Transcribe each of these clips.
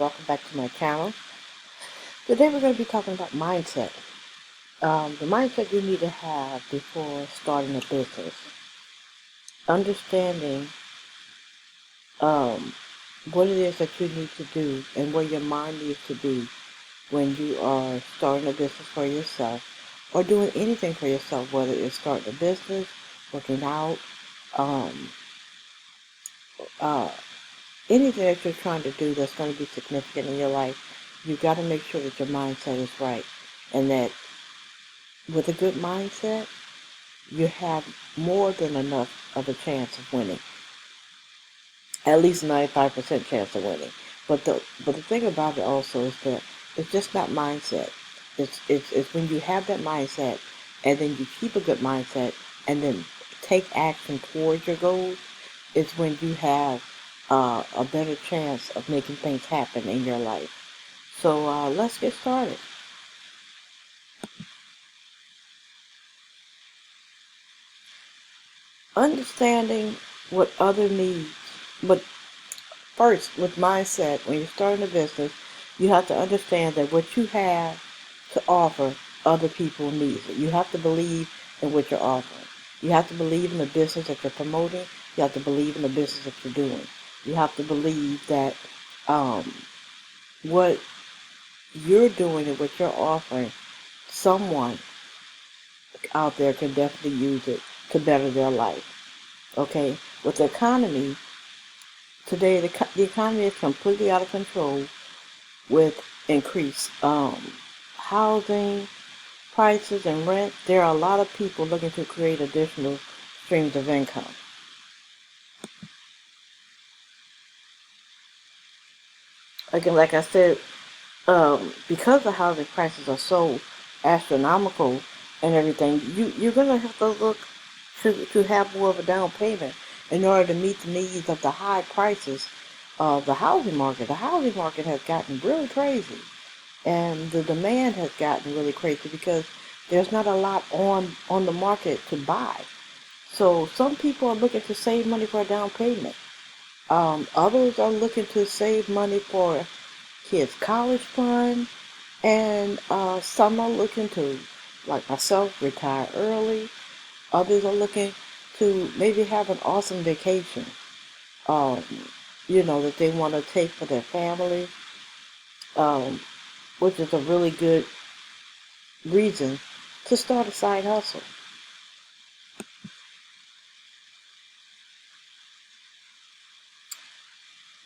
Welcome back to my channel. Today we're going to be talking about mindset. The mindset you need to have before starting a business. Understanding what it is that you need to do and where your mind needs to be when you are starting a business for yourself or doing anything for yourself, whether it's starting a business, working out, um, uh, anything that you're trying to do that's going to be significant in your life. You've got to make sure that your mindset is right and that with a good mindset, you have more than enough of a chance of winning. At least 95% chance of winning. But the thing about it also is that it's just not mindset. It's when you have that mindset and then you keep a good mindset and then take action towards your goals, it's when you have a better chance of making things happen in your life. So let's get started. Understanding what other needs, but first, with mindset, when you're starting a business, you have to understand that what you have to offer, other people need it. You have to believe in what you're offering. You have to believe in the business that you're promoting. You have to believe in the business that you're doing. You have to believe that um, what you're doing and what you're offering, someone out there can definitely use it to better their life. Okay? With the economy, today the economy is completely out of control with increased housing prices and rent. There are a lot of people looking to create additional streams of income. Again, like I said, because the housing prices are so astronomical and everything, you're gonna have to look to have more of a down payment in order to meet the needs of the high prices of the housing market. The housing market has gotten really crazy. And the demand has gotten really crazy because there's not a lot on the market to buy. So some people are looking to save money for a down payment. Others are looking to save money for kids' college fund, and some are looking to, like myself, retire early. Others are looking to maybe have an awesome vacation, um, that they want to take for their family, um, which is a really good reason to start a side hustle.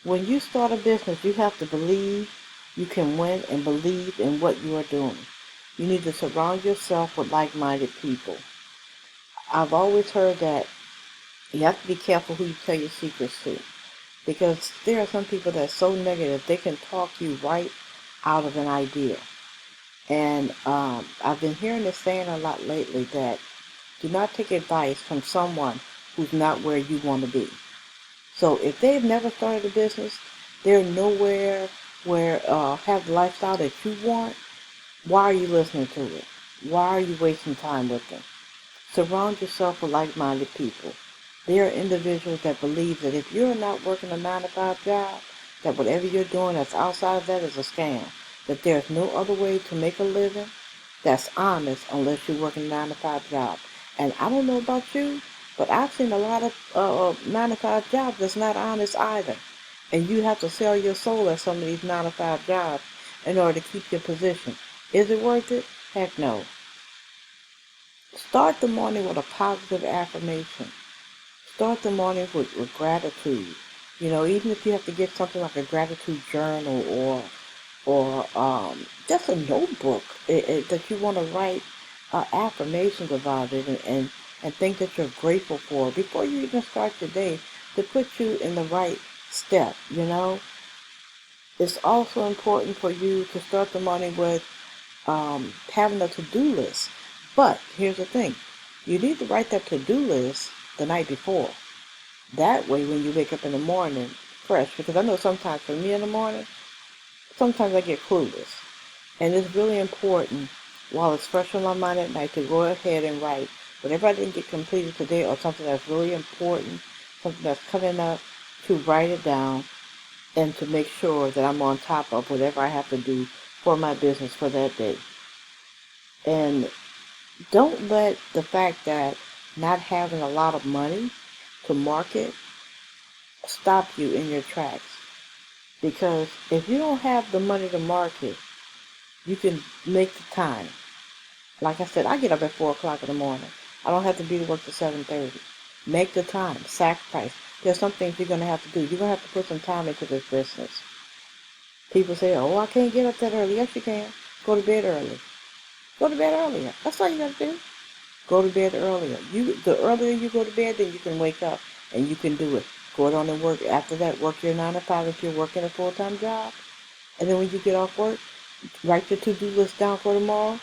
When you start a business, you have to believe you can win and believe in what you are doing. You need to surround yourself with like-minded people. I've always heard that you have to be careful who you tell your secrets to, because there are some people that are so negative, they can talk you right out of an idea. And I've been hearing this saying a lot lately that do not take advice from someone who's not where you want to be. So if they've never started a business, they're nowhere where have the lifestyle that you want. Why are you listening to it? Why are you wasting time with them? Surround yourself with like-minded people. There are individuals that believe that if you're not working a 9-to-5 job, that whatever you're doing that's outside of that is a scam. That there's no other way to make a living that's honest unless you're working a 9-to-5 job. And I don't know about you, but I've seen a lot of 9-to-5 jobs that's not honest either. And you have to sell your soul at some of these 9-to-5 jobs in order to keep your position. Is it worth it? Heck no. Start the morning with a positive affirmation. Start the morning with gratitude. Even if you have to get something like a gratitude journal or just a notebook that you want to write affirmations about it and think that you're grateful for before you even start your day to put you in the right step. It's also important for you to start the morning with having a to-do list. But here's the thing. You need to write that to-do list the night before. That way when you wake up in the morning fresh, because I know sometimes for me in the morning, sometimes I get clueless. And it's really important while it's fresh on my mind at night to go ahead and write whatever I didn't get completed today or something that's really important, something that's coming up, to write it down and to make sure that I'm on top of whatever I have to do for my business for that day. And don't let the fact that not having a lot of money to market stop you in your tracks. Because if you don't have the money to market, you can make the time. Like I said, I get up at 4 o'clock in the morning. I don't have to be to work till 7:30. Make the time. Sacrifice. There's some things you're going to have to do. You're going to have to put some time into this business. People say, oh, I can't get up that early. Yes, you can. Go to bed early. Go to bed earlier. That's all you got to do. Go to bed earlier. The earlier you go to bed, then you can wake up and you can do it. Go on and work. After that, work your 9 to 5 if you're working a full-time job. And then when you get off work, write your to-do list down for tomorrow.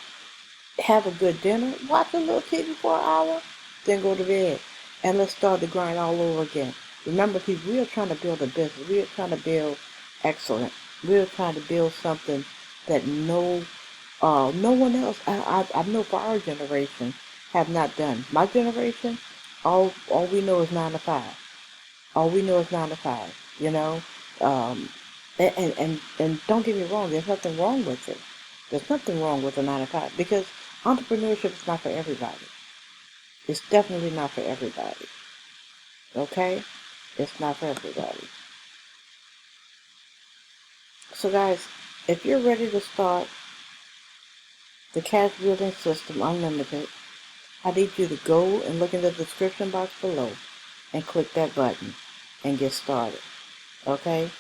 Have a good dinner. Watch a little TV for an hour. Then go to bed. And let's start the grind all over again. Remember, people, we are trying to build a business. We are trying to build excellence. We are trying to build something that no one else, I know for our generation, have not done. My generation, all we know is 9 to 5. All we know is 9 to 5, you know? Um, and don't get me wrong, there's nothing wrong with it. There's nothing wrong with a 9 to 5 because entrepreneurship is not for everybody. It's definitely not for everybody. Okay? It's not for everybody. So guys, if you're ready to start the cash building system unlimited, I need you to go and look in the description box below and click that button and get started. Okay?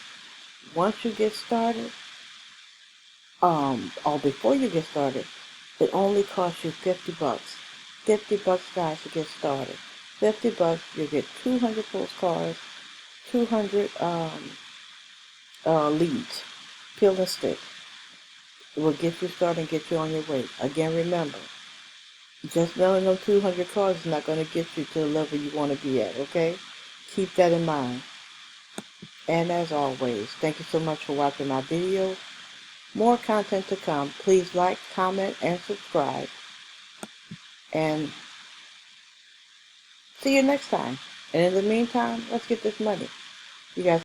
Once you get started, or before you get started, it only costs you 50 bucks. 50 bucks, guys, to get started. 50 bucks, you get 200 postcards, 200 leads, peel and stick. It will get you started and get you on your way. Again, remember, just mailing them 200 cards is not going to get you to the level you want to be at, okay? Keep that in mind. And as always, thank you so much for watching my video. More content to come. Please like, comment, and subscribe. And see you next time. And in the meantime, let's get this money. You guys